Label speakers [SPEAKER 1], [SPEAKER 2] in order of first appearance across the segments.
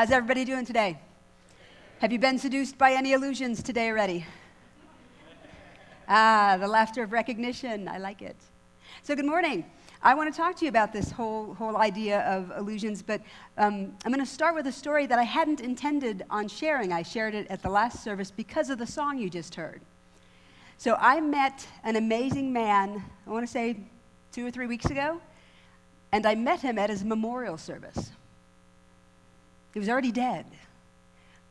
[SPEAKER 1] How's everybody doing today? Have you been seduced by any illusions today already? The laughter of recognition. I like it. So good morning. I want to talk to you about this whole idea of illusions, but I'm going to start with a story that I hadn't intended on sharing. I shared it at the last service because of the song you just heard. So I met an amazing man, I want to say 2 or 3 weeks ago, and I met him at his memorial service. He was already dead.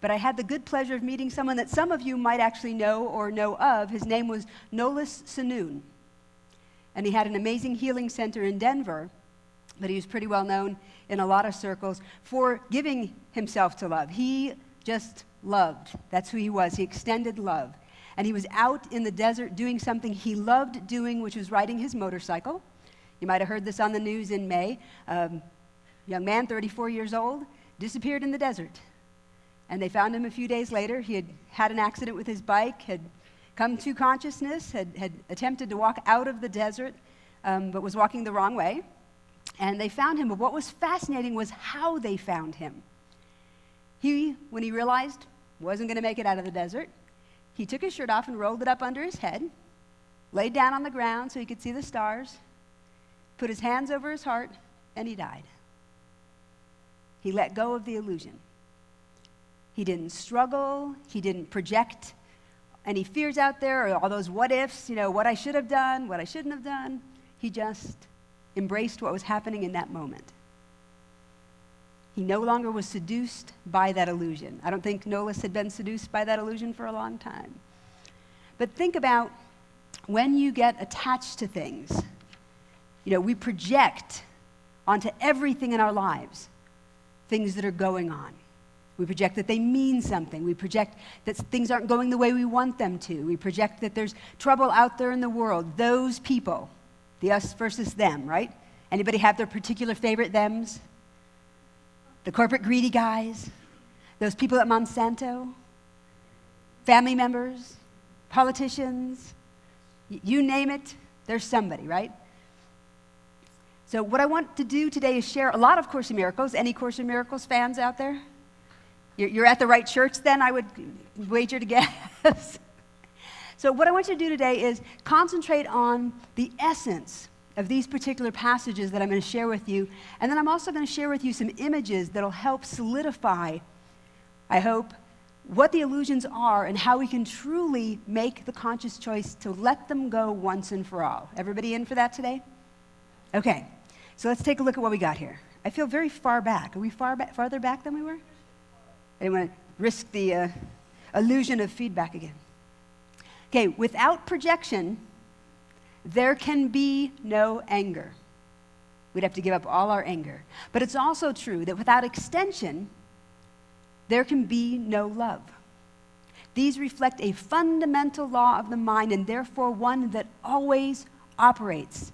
[SPEAKER 1] But I had the good pleasure of meeting someone that some of you might actually know or know of. His name was Nolis Sanoon. And he had an amazing healing center in Denver, but he was pretty well known in a lot of circles for giving himself to love. He just loved. That's who he was. He extended love. And he was out in the desert doing something he loved doing, which was riding his motorcycle. You might have heard this on the news in May. Young man, 34 years old, disappeared in the desert. And they found him a few days later. He had had an accident with his bike, had come to consciousness, had attempted to walk out of the desert, but was walking the wrong way. And they found him. But what was fascinating was how they found him. When he realized wasn't going to make it out of the desert, he took his shirt off and rolled it up under his head, laid down on the ground so he could see the stars, put his hands over his heart, and he died. He let go of the illusion. He didn't struggle. He didn't project any fears out there or all those what ifs, what I should have done, what I shouldn't have done. He just embraced what was happening in that moment. He no longer was seduced by that illusion. I don't think Nolis had been seduced by that illusion for a long time. But think about when you get attached to things. We project onto everything in our lives things that are going on. We project that they mean something. We project that things aren't going the way we want them to. We project that there's trouble out there in the world. Those people, the us versus them, right? Anybody have their particular favorite thems? The corporate greedy guys, those people at Monsanto, family members, politicians, you name it, there's somebody, right? So what I want to do today is share a lot of Course in Miracles. Any Course in Miracles fans out there? You're at the right church then, I would wager to guess. So what I want you to do today is concentrate on the essence of these particular passages that I'm going to share with you. And then I'm also going to share with you some images that'll help solidify, I hope, what the illusions are and how we can truly make the conscious choice to let them go once and for all. Everybody in for that today? Okay, so let's take a look at what we got here. I feel very far back. Are we farther back than we were? I didn't want to risk the illusion of feedback again. Okay, without projection, there can be no anger. We'd have to give up all our anger. But it's also true that without extension, there can be no love. These reflect a fundamental law of the mind and therefore one that always operates.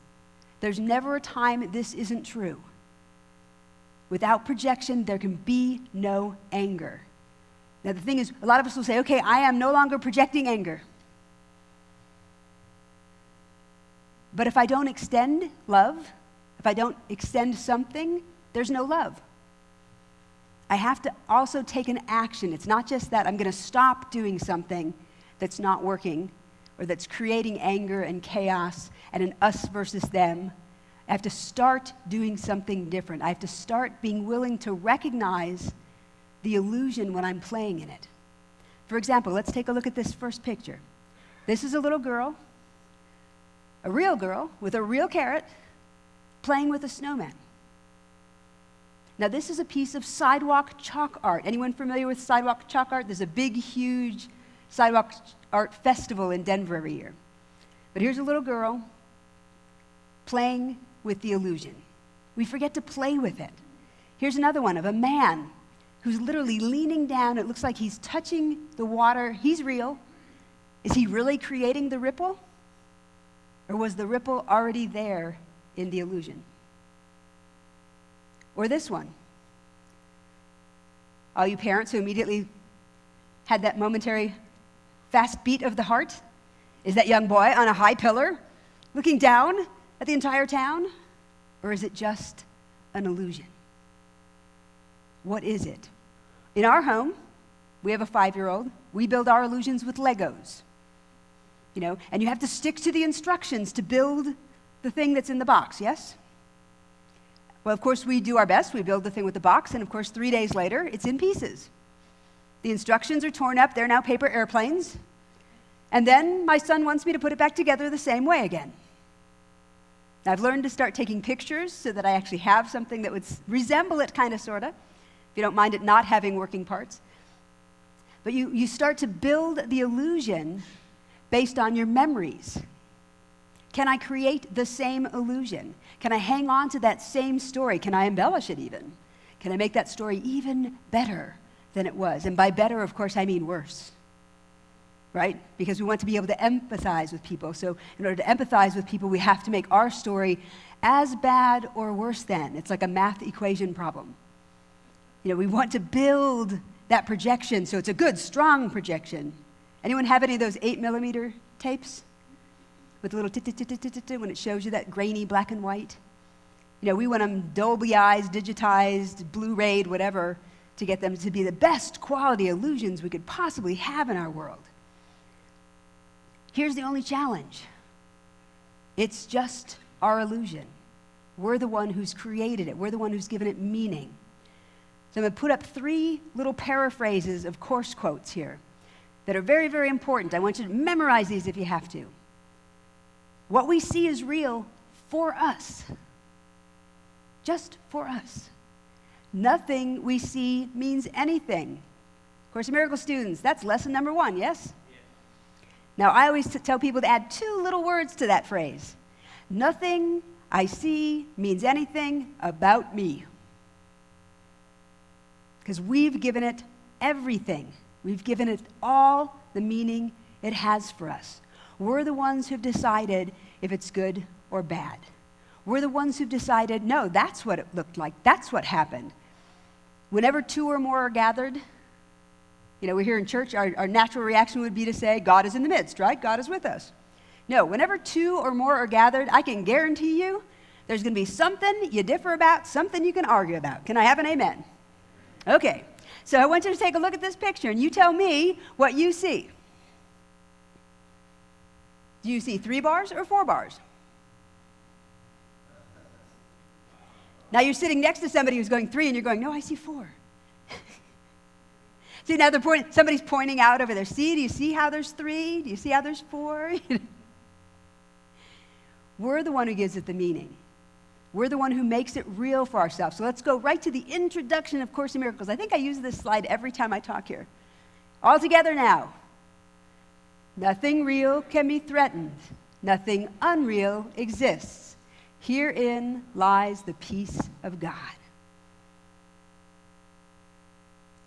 [SPEAKER 1] There's never a time this isn't true. Without projection, there can be no anger. Now, the thing is, a lot of us will say, okay, I am no longer projecting anger. But if I don't extend love, if I don't extend something, there's no love. I have to also take an action. It's not just that I'm going to stop doing something that's not working or that's creating anger and chaos and an us versus them. I have to start doing something different. I have to start being willing to recognize the illusion when I'm playing in it. For example, let's take a look at this first picture. This is a little girl, a real girl with a real carrot, playing with a snowman. Now, this is a piece of sidewalk chalk art. Anyone familiar with sidewalk chalk art? There's a big, huge sidewalk art festival in Denver every year. But here's a little girl playing with the illusion. We forget to play with it. Here's another one of a man who's literally leaning down. It looks like he's touching the water. He's real. Is he really creating the ripple? Or was the ripple already there in the illusion? Or this one. All you parents who immediately had that momentary fast beat of the heart, is that young boy on a high pillar looking down at the entire town? Or is it just an illusion? What is it? In our home, we have a 5-year-old. We build our illusions with Legos, and you have to stick to the instructions to build the thing that's in the box, yes? Well, of course, we do our best. We build the thing with the box, and of course, 3 days later, it's in pieces. The instructions are torn up. They're now paper airplanes. And then my son wants me to put it back together the same way again. I've learned to start taking pictures so that I actually have something that would resemble it, kind of, sort of, if you don't mind it not having working parts. But you start to build the illusion based on your memories. Can I create the same illusion? Can I hang on to that same story? Can I embellish it even? Can I make that story even better than it was? And by better, of course, I mean worse. Right? Because we want to be able to empathize with people. So in order to empathize with people, we have to make our story as bad or worse than. It's like a math equation problem. We want to build that projection so it's a good, strong projection. Anyone have any of those 8mm tapes? With a little when it shows you that grainy black and white? We want them Dolby-ized, digitized, Blu-rayed, whatever, to get them to be the best quality illusions we could possibly have in our world. Here's the only challenge. It's just our illusion. We're the one who's created it. We're the one who's given it meaning. So I'm going to put up 3 little paraphrases of course quotes here that are very, very important. I want you to memorize these if you have to. What we see is real for us. Just for us. Nothing we see means anything. Course in Miracles students, that's lesson number 1, yes? Now, I always tell people to add 2 little words to that phrase. Nothing I see means anything about me. Because we've given it everything. We've given it all the meaning it has for us. We're the ones who've decided if it's good or bad. We're the ones who've decided, no, that's what it looked like. That's what happened. Whenever 2 or more are gathered, we're here in church, our natural reaction would be to say, God is in the midst, right? God is with us. No, whenever 2 or more are gathered, I can guarantee you there's going to be something you differ about, something you can argue about. Can I have an amen? Okay, so I want you to take a look at this picture, and you tell me what you see. Do you see 3 bars or 4 bars? Now you're sitting next to somebody who's going 3, and you're going, no, I see 4. See, now somebody's pointing out over there. See, do you see how there's 3? Do you see how there's 4? We're the one who gives it the meaning. We're the one who makes it real for ourselves. So let's go right to the introduction of Course in Miracles. I think I use this slide every time I talk here. All together now. Nothing real can be threatened. Nothing unreal exists. Herein lies the peace of God.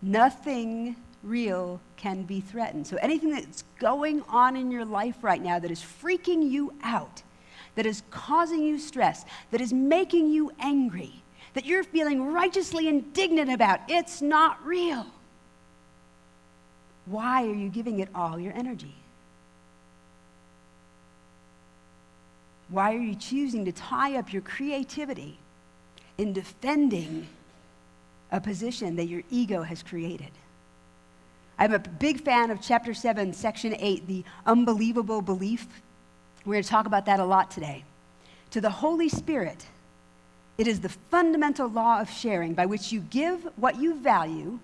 [SPEAKER 1] Nothing real can be threatened. So anything that's going on in your life right now that is freaking you out, that is causing you stress, that is making you angry, that you're feeling righteously indignant about, it's not real. Why are you giving it all your energy? Why are you choosing to tie up your creativity in defending a position that your ego has created? I'm a big fan of chapter 7, section 8, the unbelievable belief. We're going to talk about that a lot today. To the Holy Spirit, it is the fundamental law of sharing by which you give what you value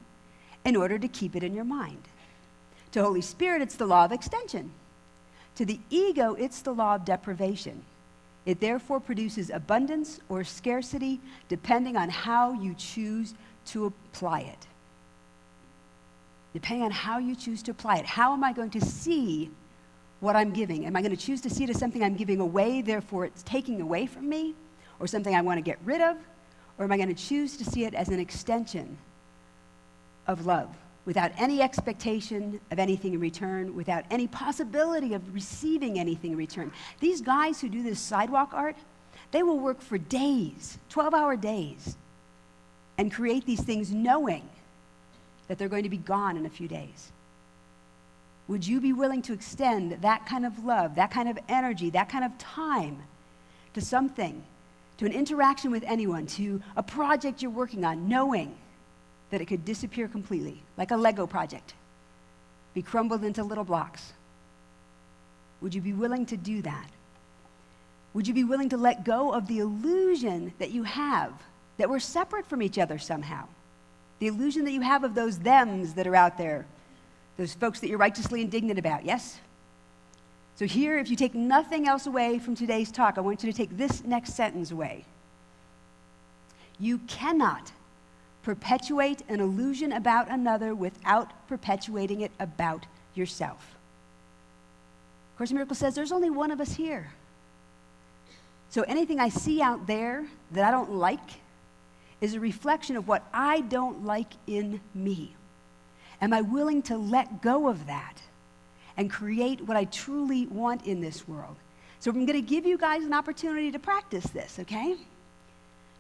[SPEAKER 1] in order to keep it in your mind. To Holy Spirit, it's the law of extension. To the ego, it's the law of deprivation. It therefore produces abundance or scarcity depending on how you choose to apply it. Depending on how you choose to apply it. How am I going to see what I'm giving? Am I going to choose to see it as something I'm giving away, therefore it's taking away from me, or something I want to get rid of? Or am I going to choose to see it as an extension of love, without any expectation of anything in return, without any possibility of receiving anything in return? These guys who do this sidewalk art, they will work for days, 12-hour days, and create these things knowing that they're going to be gone in a few days. Would you be willing to extend that kind of love, that kind of energy, that kind of time to something, to an interaction with anyone, to a project you're working on, knowing that it could disappear completely, like a Lego project, be crumbled into little blocks? Would you be willing to do that? Would you be willing to let go of the illusion that you have, that we're separate from each other somehow? The illusion that you have of those thems that are out there, those folks that you're righteously indignant about, yes? So here, if you take nothing else away from today's talk, I want you to take this next sentence away. You cannot perpetuate an illusion about another without perpetuating it about yourself. Course in Miracles says there's only one of us here. So anything I see out there that I don't like is a reflection of what I don't like in me. Am I willing to let go of that and create what I truly want in this world? So I'm going to give you guys an opportunity to practice this, okay?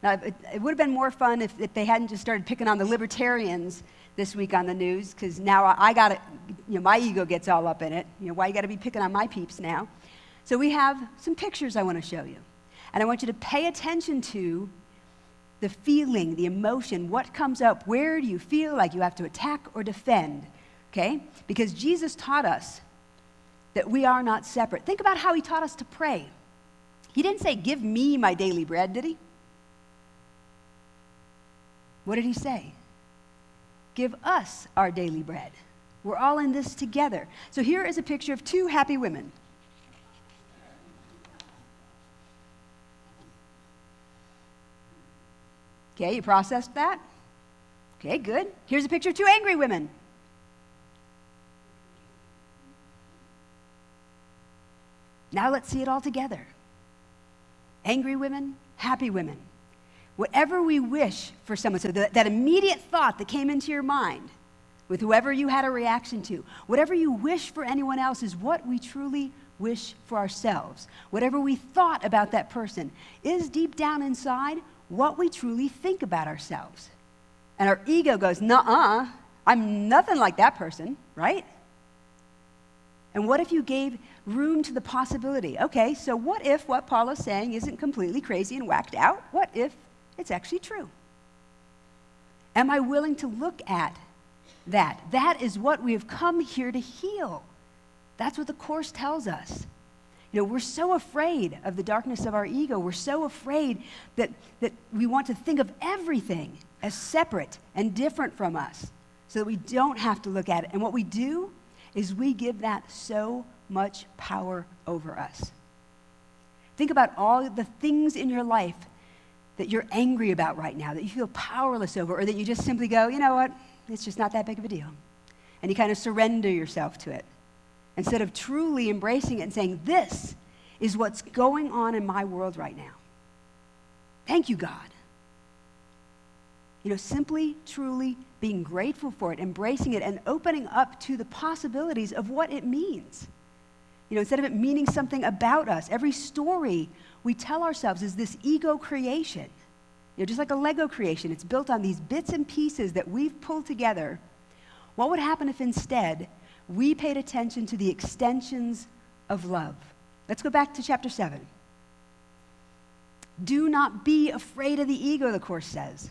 [SPEAKER 1] Now, it would have been more fun if they hadn't just started picking on the libertarians this week on the news, because now I got it, my ego gets all up in it. Why you got to be picking on my peeps now? So we have some pictures I want to show you. And I want you to pay attention to the feeling, the emotion, what comes up, where do you feel like you have to attack or defend, okay? Because Jesus taught us that we are not separate. Think about how he taught us to pray. He didn't say, give me my daily bread, did he? What did he say? Give us our daily bread. We're all in this together. So here is a picture of two happy women. Okay, you processed that? Okay, good. Here's a picture of two angry women. Now let's see it all together. Angry women, happy women. Whatever we wish for someone, so that immediate thought that came into your mind with whoever you had a reaction to, whatever you wish for anyone else is what we truly wish for ourselves. Whatever we thought about that person is deep down inside what we truly think about ourselves. And our ego goes, nuh-uh, I'm nothing like that person, right? And what if you gave room to the possibility? Okay, so what if what Paula's saying isn't completely crazy and whacked out? What if it's actually true? Am I willing to look at that? That is what we have come here to heal. That's what the Course tells us. We're so afraid of the darkness of our ego. We're so afraid that we want to think of everything as separate and different from us so that we don't have to look at it. And what we do is we give that so much power over us. Think about all the things in your life that you're angry about right now, that you feel powerless over, or that you just simply go, you know what, it's just not that big of a deal. And you kind of surrender yourself to it, instead of truly embracing it and saying, this is what's going on in my world right now. Thank you, God. Simply, truly being grateful for it, embracing it, and opening up to the possibilities of what it means. Instead of it meaning something about us, every story we tell ourselves is this ego creation. Just like a Lego creation, it's built on these bits and pieces that we've pulled together. What would happen if instead we paid attention to the extensions of love? Let's go back to chapter 7. Do not be afraid of the ego, the Course says.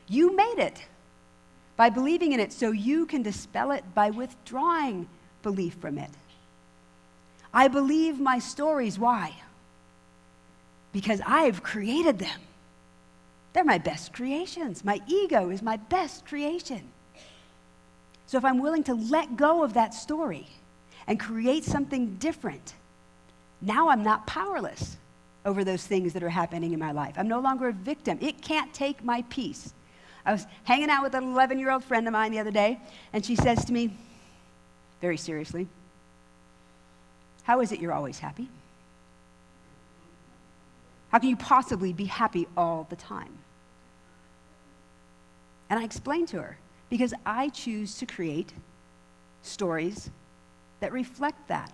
[SPEAKER 1] You made it by believing in it, so you can dispel it by withdrawing belief from it. I believe my stories. Why? Because I've created them. They're my best creations. My ego is my best creation. So if I'm willing to let go of that story and create something different, now I'm not powerless over those things that are happening in my life. I'm no longer a victim. It can't take my peace. I was hanging out with an 11-year-old friend of mine the other day, and she says to me, very seriously, how is it you're always happy? How can you possibly be happy all the time? And I explained to her, because I choose to create stories that reflect that.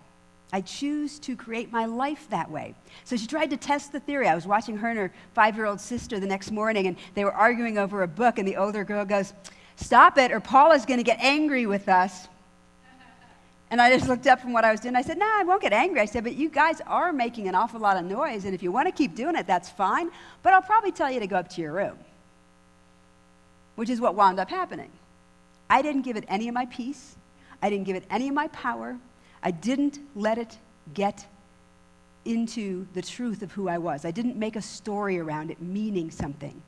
[SPEAKER 1] I choose to create my life that way. So she tried to test the theory. I was watching her and her 5-year-old sister the next morning, and they were arguing over a book, and the older girl goes, stop it, or Paula's going to get angry with us. And I just looked up from what I was doing. I said, no, I won't get angry. I said, but you guys are making an awful lot of noise, and if you want to keep doing it, that's fine, but I'll probably tell you to go up to your room. which is what wound up happening. I didn't give it any of my peace. I didn't give it any of my power. I didn't let it get into the truth of who I was. I didn't make a story around it meaning something.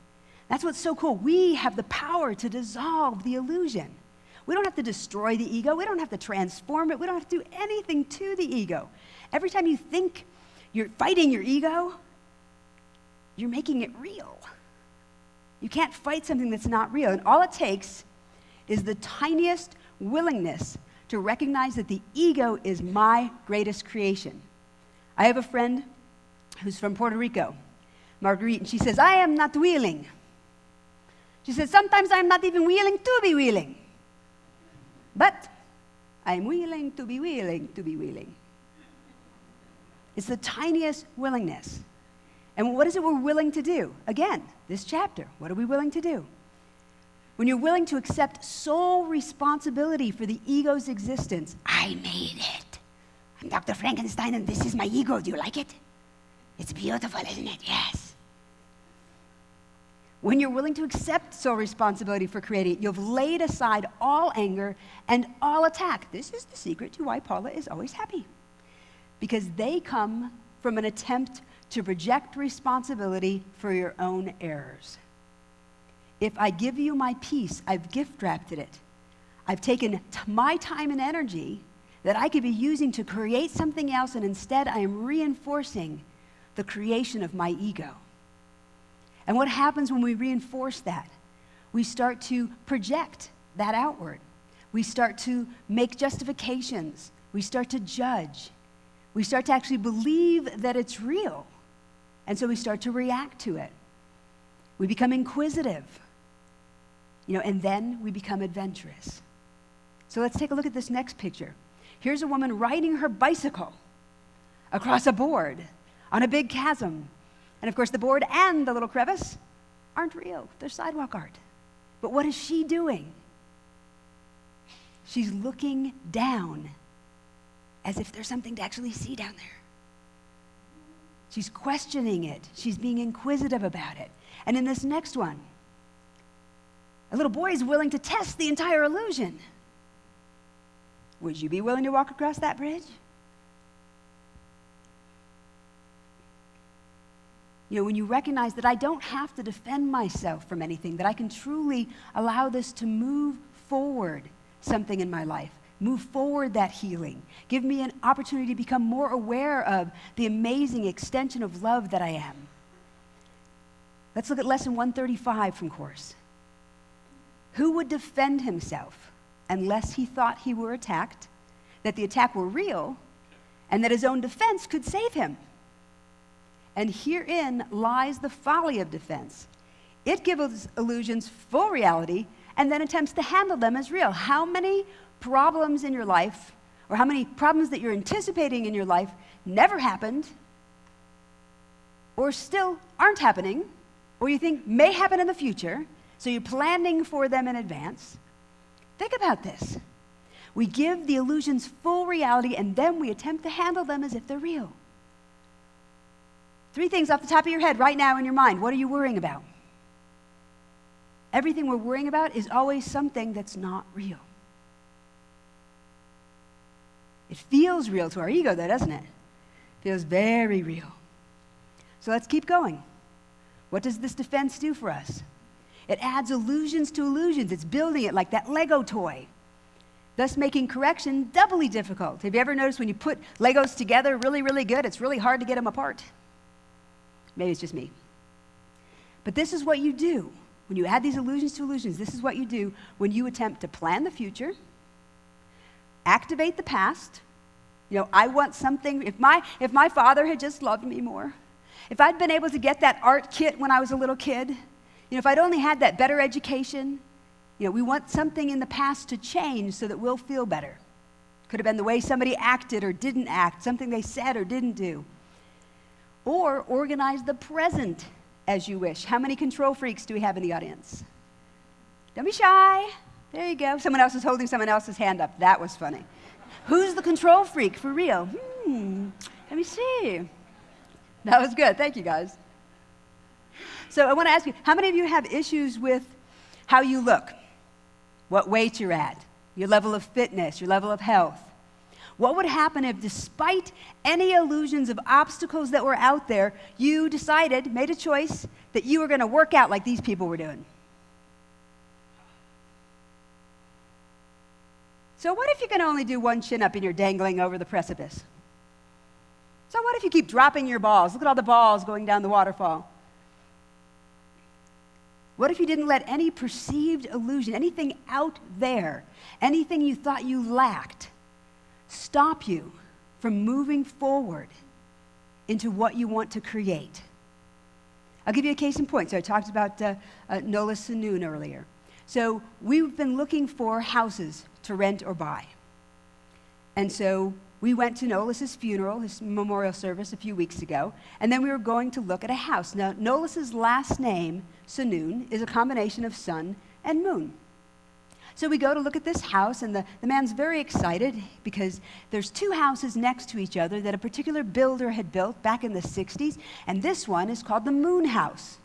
[SPEAKER 1] That's what's so cool. We have the power to dissolve the illusion. We don't have to destroy the ego. We don't have to transform it. We don't have to do anything to the ego. Every time you think you're fighting your ego, you're making it real. You can't fight something that's not real. And all it takes is the tiniest willingness to recognize that the ego is my greatest creation. I have a friend who's from Puerto Rico, Marguerite, and she says, I am not willing. She says, sometimes I'm not even willing to be willing. But I'm willing to be willing to be willing. It's the tiniest willingness. And what is it we're willing to do? Again, this chapter, what are we willing to do? When you're willing to accept sole responsibility for the ego's existence, I made it. I'm Dr. Frankenstein and this is my ego. Do you like it? It's beautiful, isn't it? Yes. When you're willing to accept sole responsibility for creating it, you've laid aside all anger and all attack. This is the secret to why Paula is always happy. Because they come from an attempt to project responsibility for your own errors. If I give you my peace, I've gift-wrapped it. I've taken my time and energy that I could be using to create something else, and instead I am reinforcing the creation of my ego. And what happens when we reinforce that? We start to project that outward. We start to make justifications. We start to judge. We start to actually believe that it's real. And so we start to react to it. We become inquisitive. And then we become adventurous. So let's take a look at this next picture. Here's a woman riding her bicycle across a board on a big chasm. And of course, the board and the little crevice aren't real. They're sidewalk art. But what is she doing? She's looking down as if there's something to actually see down there. She's questioning it. She's being inquisitive about it. And in this next one, a little boy is willing to test the entire illusion. Would you be willing to walk across that bridge? When you recognize that I don't have to defend myself from anything, that I can truly allow this to move forward something in my life, move forward that healing, give me an opportunity to become more aware of the amazing extension of love that I am. Let's look at lesson 135 from course. Who would defend himself unless he thought he were attacked, that the attack were real, and that his own defense could save him? And herein lies the folly of defense. It gives illusions full reality and then attempts to handle them as real. How many problems in your life, or how many problems that you're anticipating in your life never happened, or still aren't happening, or you think may happen in the future, so you're planning for them in advance? Think about this. We give the illusions full reality and then we attempt to handle them as if they're real. 3 things off the top of your head right now in your mind. What are you worrying about? Everything we're worrying about is always something that's not real. It feels real to our ego, though, doesn't it? It feels very real. So let's keep going. What does this defense do for us? It adds illusions to illusions. It's building it like that Lego toy, thus making correction doubly difficult. Have you ever noticed when you put Legos together really, really good, it's really hard to get them apart? Maybe it's just me. But this is what you do. When you add these illusions to illusions, this is what you do when you attempt to plan the future, activate the past. I want something, if my father had just loved me more, if I'd been able to get that art kit when I was a little kid, if I'd only had that better education, we want something in the past to change so that we'll feel better. Could have been the way somebody acted or didn't act, something they said or didn't do. Or organize the present as you wish. How many control freaks do we have in the audience? Don't be shy. There you go. Someone else is holding someone else's hand up. That was funny. Who's the control freak for real? Let me see. That was good. Thank you, guys. So I want to ask you, how many of you have issues with how you look, what weight you're at, your level of fitness, your level of health. What would happen if, despite any illusions of obstacles that were out there, you decided, made a choice, that you were going to work out like these people were doing? So what if you can only do one chin-up and you're dangling over the precipice? So what if you keep dropping your balls? Look at all the balls going down the waterfall. What if you didn't let any perceived illusion, anything out there, anything you thought you lacked, stop you from moving forward into what you want to create? I'll give you a case in point. So I talked about Nola Sanoon earlier. So we've been looking for houses to rent or buy. And so we went to Nolas's funeral, his memorial service, a few weeks ago, and then we were going to look at a house. Now, Nolas's last name, Sanoon, is a combination of sun and moon. So we go to look at this house, and the man's very excited because there's two houses next to each other that a particular builder had built back in the 60s, and this one is called the Moon House.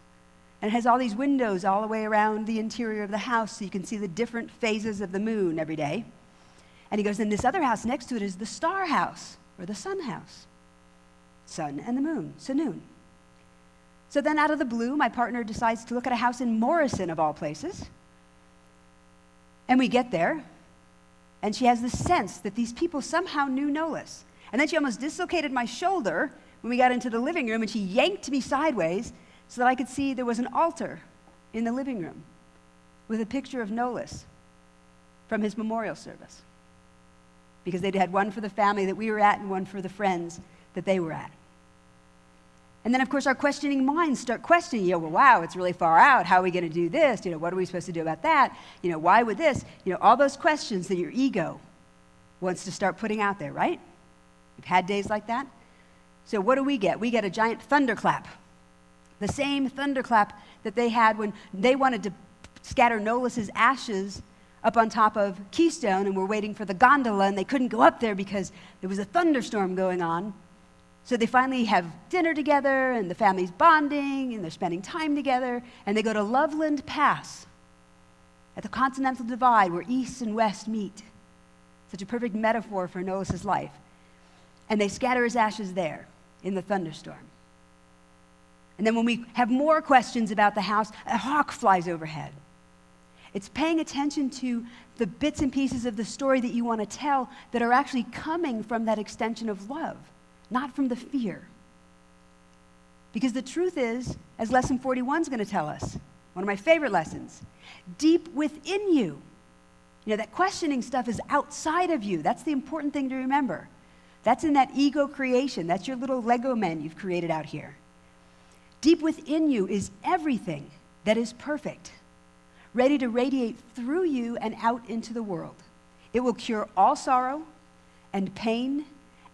[SPEAKER 1] And it has all these windows all the way around the interior of the house so you can see the different phases of the moon every day. And he goes, and this other house next to it is the Star House, or the Sun House. Sun and the moon, Sanoon. So then out of the blue, my partner decides to look at a house in Morrison, of all places. And we get there, and she has the sense that these people somehow knew Nolas. And then she almost dislocated my shoulder when we got into the living room, and she yanked me sideways so that I could see there was an altar in the living room with a picture of Nolas from his memorial service, because they'd had one for the family that we were at and one for the friends that they were at. And then, of course, our questioning minds start questioning, well, wow, it's really far out. How are we going to do this? What are we supposed to do about that? Why would this? All those questions that your ego wants to start putting out there, right? You've had days like that. So what do? We get a giant thunderclap. The same thunderclap that they had when they wanted to scatter Nolas's ashes up on top of Keystone and were waiting for the gondola, and they couldn't go up there because there was a thunderstorm going on. So they finally have dinner together, and the family's bonding, and they're spending time together, and they go to Loveland Pass at the Continental Divide where East and West meet. Such a perfect metaphor for Nolas's life. And they scatter his ashes there in the thunderstorm. And then when we have more questions about the house, a hawk flies overhead. It's paying attention to the bits and pieces of the story that you want to tell that are actually coming from that extension of love, not from the fear. Because the truth is, as lesson 41 is going to tell us, one of my favorite lessons, deep within you, that questioning stuff is outside of you. That's the important thing to remember. That's in that ego creation. That's your little Lego men you've created out here. Deep within you is everything that is perfect, ready to radiate through you and out into the world. It will cure all sorrow and pain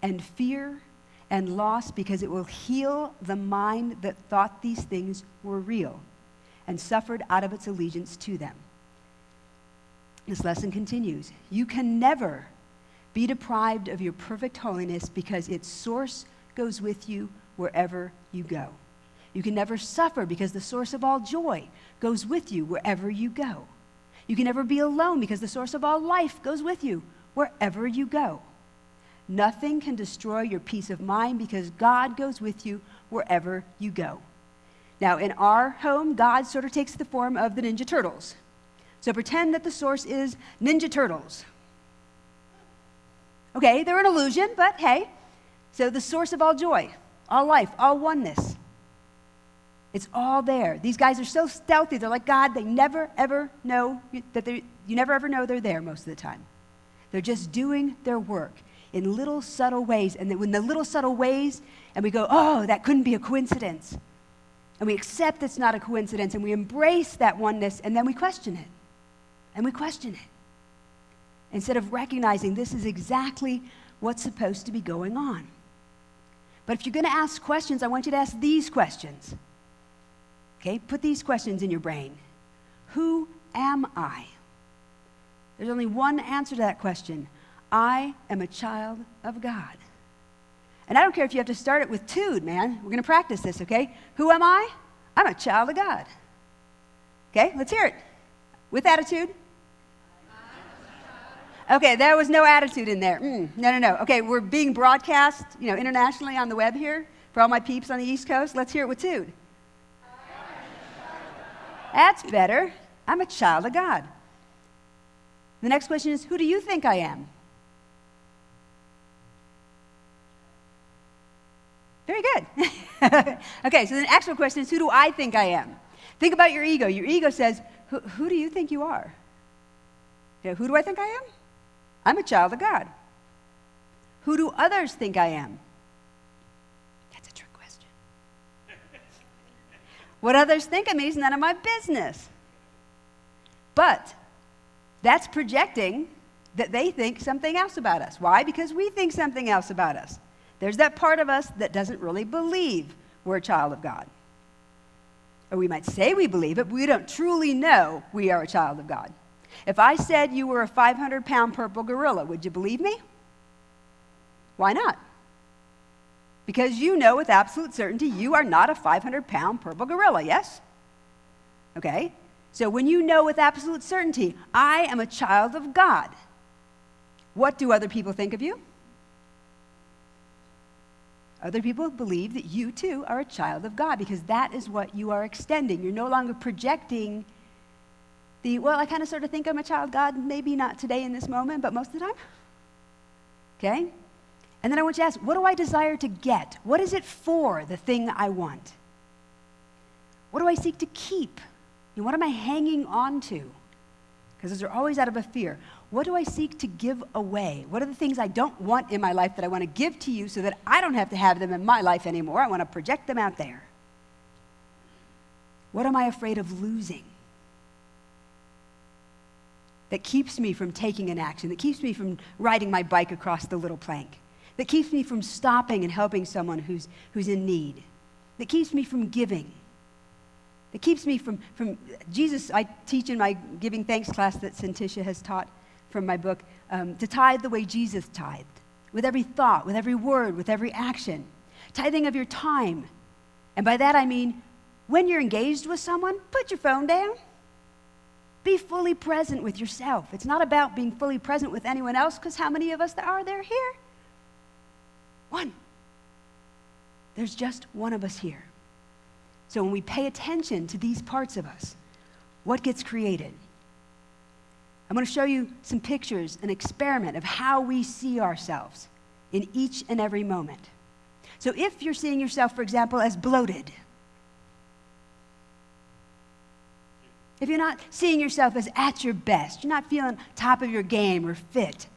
[SPEAKER 1] and fear and loss, because it will heal the mind that thought these things were real and suffered out of its allegiance to them. This lesson continues. You can never be deprived of your perfect holiness, because its source goes with you wherever you go. You can never suffer, because the source of all joy goes with you wherever you go. You can never be alone, because the source of all life goes with you wherever you go. Nothing can destroy your peace of mind, because God goes with you wherever you go. Now, in our home, God sort of takes the form of the Ninja Turtles. So pretend that the source is Ninja Turtles. Okay, they're an illusion, but hey. So the source of all joy, all life, all oneness. It's all there. These guys are so stealthy. They're like God. They never, ever know that you never, ever know they're there most of the time. They're just doing their work in little subtle ways. And then when the little subtle ways, and we go, oh, that couldn't be a coincidence. And we accept it's not a coincidence, and we embrace that oneness, and then we question it. And we question it. Instead of recognizing this is exactly what's supposed to be going on. But if you're going to ask questions, I want you to ask these questions. Okay, put these questions in your brain. Who am I? There's only one answer to that question. I am a child of God. And I don't care if you have to start it with Tude, man. We're going to practice this, okay? Who am I? I'm a child of God. Okay, let's hear it. With attitude? Okay, there was no attitude in there. No. Okay, we're being broadcast, internationally on the web here for all my peeps on the East Coast. Let's hear it with tude. That's better. I'm a child of God. The next question is, who do you think I am? Very good. Okay, so the actual question is, who do I think I am? Think about your ego. Your ego says, who do you think you are? Who do I think I am? I'm a child of God. Who do others think I am? That's a trick question. What others think of me is none of my business. But that's projecting that they think something else about us. Why? Because we think something else about us. There's that part of us that doesn't really believe we're a child of God. Or we might say we believe it, but we don't truly know we are a child of God. If I said you were a 500-pound purple gorilla, would you believe me? Why not? Because you know with absolute certainty you are not a 500-pound purple gorilla, yes? Okay? So when you know with absolute certainty, I am a child of God, what do other people think of you? Other people believe that you too are a child of God because that is what you are extending. You're no longer projecting I kind of sort of think I'm a child of God, maybe not today in this moment, but most of the time. Okay? And then I want you to ask, what do I desire to get? What is it for, the thing I want? What do I seek to keep? What am I hanging on to? Because those are always out of a fear. What do I seek to give away? What are the things I don't want in my life that I want to give to you so that I don't have to have them in my life anymore? I want to project them out there. What am I afraid of losing? That keeps me from taking an action, that keeps me from riding my bike across the little plank, that keeps me from stopping and helping someone who's in need, that keeps me from giving, that keeps me from Jesus. I teach in my giving thanks class that Santisha has taught from my book, to tithe the way Jesus tithed, with every thought, with every word, with every action, tithing of your time. And by that I mean, when you're engaged with someone, put your phone down. Be fully present with yourself. It's not about being fully present with anyone else, because how many of us are there here? One. There's just one of us here. So when we pay attention to these parts of us, what gets created? I'm going to show you some pictures, an experiment of how we see ourselves in each and every moment. So if you're seeing yourself, for example, as bloated, if you're not seeing yourself as at your best, you're not feeling top of your game or fit,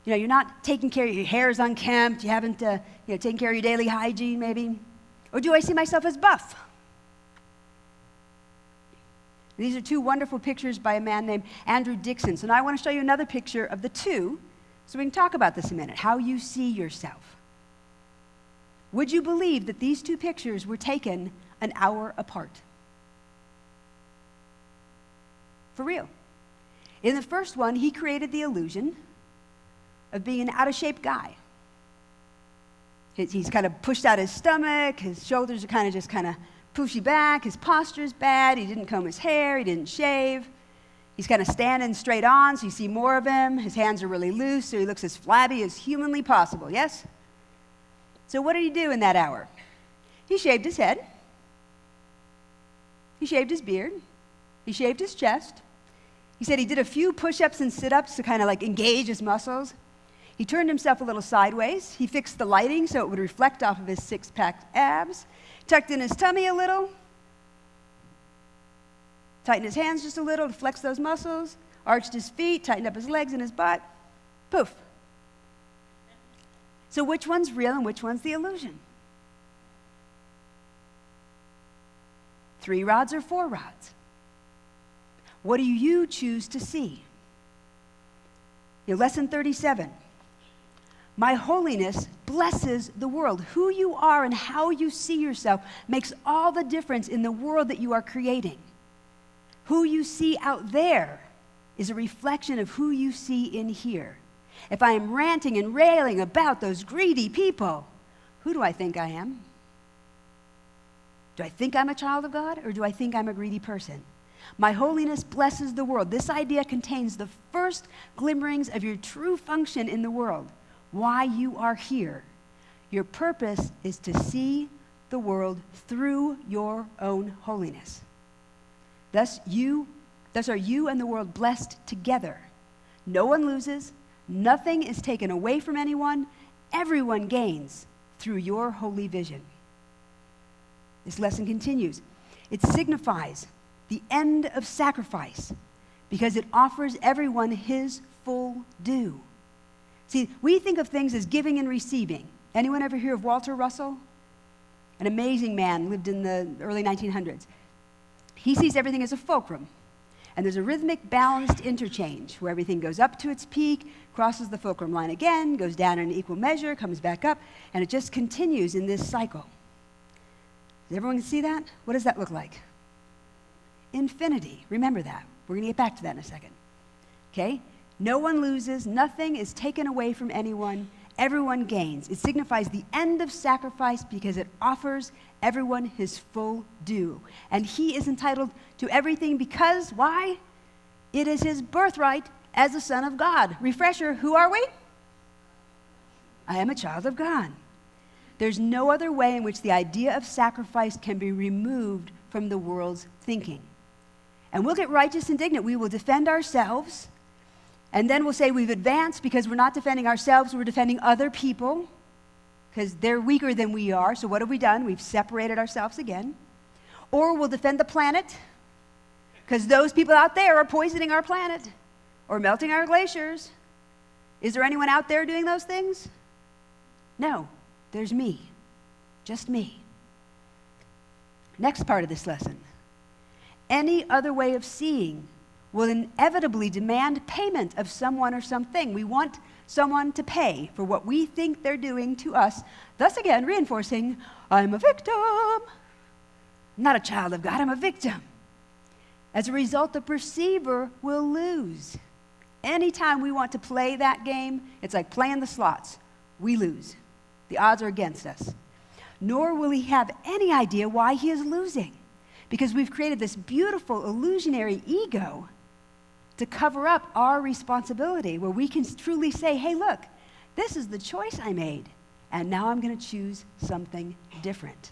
[SPEAKER 1] you're not taking care of your hair is unkempt, you haven't taken care of your daily hygiene maybe, or do I see myself as buff? These are two wonderful pictures by a man named Andrew Dixon. So now I want to show you another picture of the two so we can talk about this a minute, how you see yourself. Would you believe that these two pictures were taken an hour apart? For real. In the first one, he created the illusion of being an out-of-shape guy. He's kind of pushed out his stomach, his shoulders are kind of pushy back, his posture is bad, he didn't comb his hair, he didn't shave. He's kind of standing straight on, so you see more of him. His hands are really loose, so he looks as flabby as humanly possible, yes? So what did he do in that hour? He shaved his head. He shaved his beard. He shaved his chest. He said he did a few push-ups and sit-ups to kind of engage his muscles. He turned himself a little sideways. He fixed the lighting so it would reflect off of his six-pack abs. Tucked in his tummy a little. Tightened his hands just a little to flex those muscles. Arched his feet, tightened up his legs and his butt. Poof. So which one's real and which one's the illusion? 3 rods or 4 rods? What do you choose to see? Lesson 37. My holiness blesses the world. Who you are and how you see yourself makes all the difference in the world that you are creating. Who you see out there is a reflection of who you see in here. If I am ranting and railing about those greedy people, who do I think I am? Do I think I'm a child of God, or do I think I'm a greedy person? My holiness blesses the world. This idea contains the first glimmerings of your true function in the world, why you are here. Your purpose is to see the world through your own holiness. Thus are you and the world blessed together. No one loses, nothing is taken away from anyone, everyone gains through your holy vision. This lesson continues. It signifies the end of sacrifice because it offers everyone his full due. See, we think of things as giving and receiving. Anyone ever hear of Walter Russell? An amazing man, lived in the early 1900s. He sees everything as a fulcrum. And there's a rhythmic, balanced interchange where everything goes up to its peak, crosses the fulcrum line again, goes down in an equal measure, comes back up, and it just continues in this cycle. Does everyone see that? What does that look like? Infinity. Remember that. We're going to get back to that in a second. Okay? No one loses. Nothing is taken away from anyone. Everyone gains. It signifies the end of sacrifice because it offers everyone his full due. And he is entitled to everything because, why? It is his birthright as a son of God. Refresher, who are we? I am a child of God. There's no other way in which the idea of sacrifice can be removed from the world's thinking. And we'll get righteous and indignant. We will defend ourselves, and then we'll say we've advanced because we're not defending ourselves, we're defending other people because they're weaker than we are. So what have we done? We've separated ourselves again. Or we'll defend the planet because those people out there are poisoning our planet or melting our glaciers. Is there anyone out there doing those things? No. There's me, just me. Next part of this lesson. Any other way of seeing will inevitably demand payment of someone or something. We want someone to pay for what we think they're doing to us, thus again reinforcing, I'm a victim. I'm not a child of God, I'm a victim. As a result, the perceiver will lose. Anytime we want to play that game, it's like playing the slots. We lose. The odds are against us. Nor will he have any idea why he is losing, because we've created this beautiful illusionary ego to cover up our responsibility, where we can truly say, hey, look, this is the choice I made, and now I'm going to choose something different.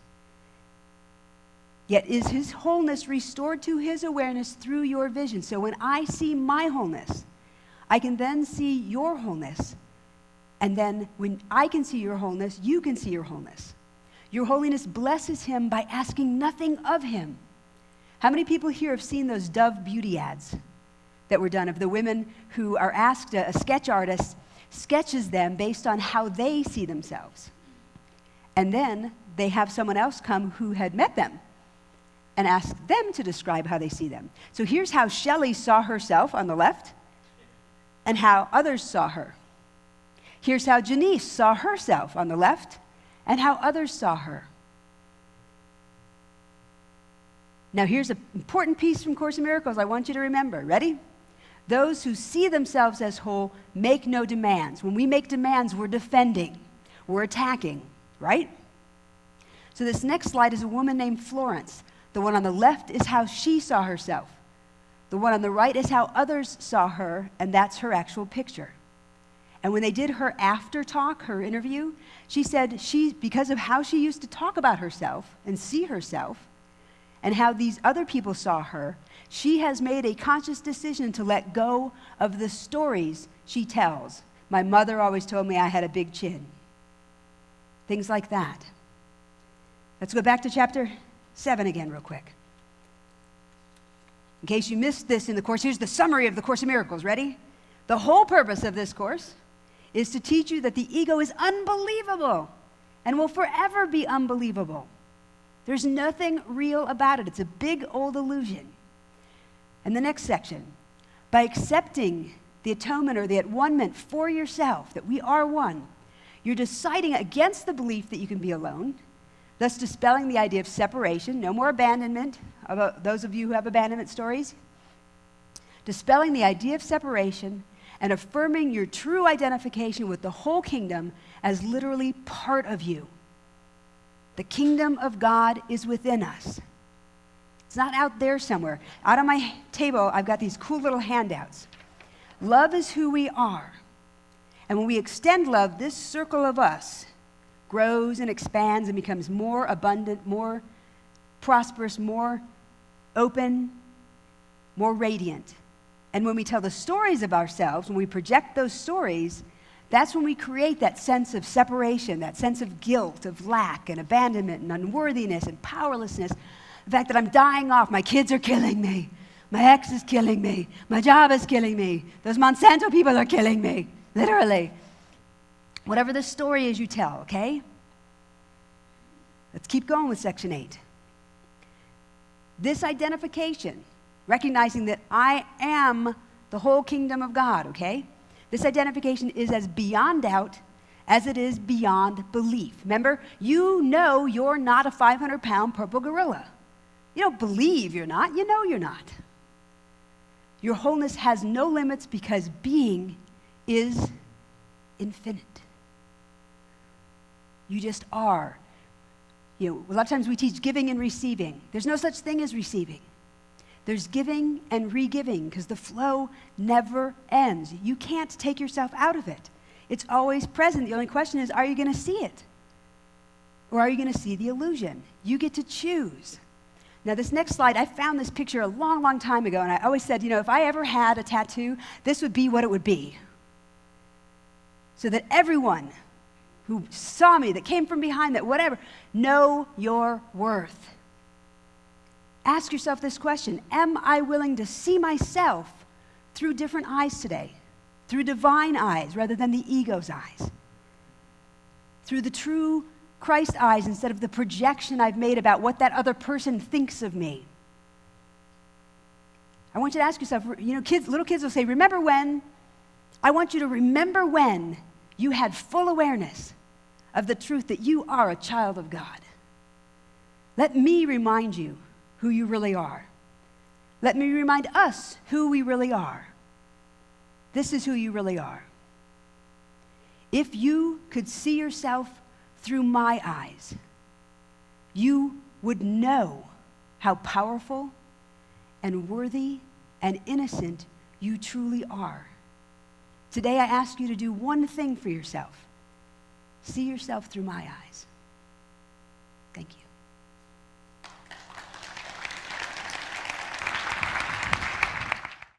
[SPEAKER 1] Yet is his wholeness restored to his awareness through your vision. So when I see my wholeness, I can then see your wholeness. And then when I can see your wholeness, you can see your wholeness. Your holiness blesses him by asking nothing of him. How many people here have seen those Dove beauty ads that were done of the women who are asked, a sketch artist sketches them based on how they see themselves. And then they have someone else come who had met them and ask them to describe how they see them. So here's how Shelley saw herself on the left and how others saw her. Here's how Janice saw herself on the left and how others saw her. Now here's an important piece from Course in Miracles I want you to remember. Ready? Those who see themselves as whole make no demands. When we make demands, we're defending, we're attacking, right? So this next slide is a woman named Florence. The one on the left is how she saw herself. The one on the right is how others saw her, and that's her actual picture. And when they did her after talk, her interview, she said because of how she used to talk about herself and see herself and how these other people saw her, she has made a conscious decision to let go of the stories she tells. My mother always told me I had a big chin. Things like that. Let's go back to chapter 7 again real quick. In case you missed this in the course, here's the summary of the Course in Miracles. Ready? The whole purpose of this course is to teach you that the ego is unbelievable and will forever be unbelievable. There's nothing real about it. It's a big old illusion. And the next section, by accepting the atonement or the at-one-ment for yourself, that we are one, you're deciding against the belief that you can be alone, thus dispelling the idea of separation, no more abandonment, those of you who have abandonment stories, dispelling the idea of separation, and affirming your true identification with the whole kingdom as literally part of you. The kingdom of God is within us. It's not out there somewhere. Out on my table, I've got these cool little handouts. Love is who we are. And when we extend love, this circle of us grows and expands and becomes more abundant, more prosperous, more open, more radiant. And when we tell the stories of ourselves, when we project those stories, that's when we create that sense of separation, that sense of guilt, of lack and abandonment and unworthiness and powerlessness. The fact that I'm dying off, my kids are killing me, my ex is killing me, my job is killing me, those Monsanto people are killing me, literally. Whatever the story is you tell, okay? Let's keep going with section 8. This identification, recognizing that I am the whole kingdom of God, okay? This identification is as beyond doubt as it is beyond belief. Remember, you know you're not a 500-pound purple gorilla. You don't believe you're not, you know you're not. Your wholeness has no limits because being is infinite. You just are. A lot of times we teach giving and receiving. There's no such thing as receiving. There's giving and re-giving because the flow never ends. You can't take yourself out of it. It's always present. The only question is, are you going to see it? Or are you going to see the illusion? You get to choose. Now, this next slide, I found this picture a long, long time ago, and I always said, if I ever had a tattoo, this would be what it would be. So that everyone who saw me, that came from behind, that whatever, know your worth. Ask yourself this question: am I willing to see myself through different eyes today? Through divine eyes rather than the ego's eyes? Through the true Christ eyes instead of the projection I've made about what that other person thinks of me? I want you to ask yourself, little kids will say, remember when? I want you to remember when you had full awareness of the truth that you are a child of God. Let me remind you who you really are. Let me remind us who we really are. This is who you really are. If you could see yourself through my eyes, you would know how powerful and worthy and innocent you truly are. Today I ask you to do one thing for yourself. See yourself through my eyes. Thank you.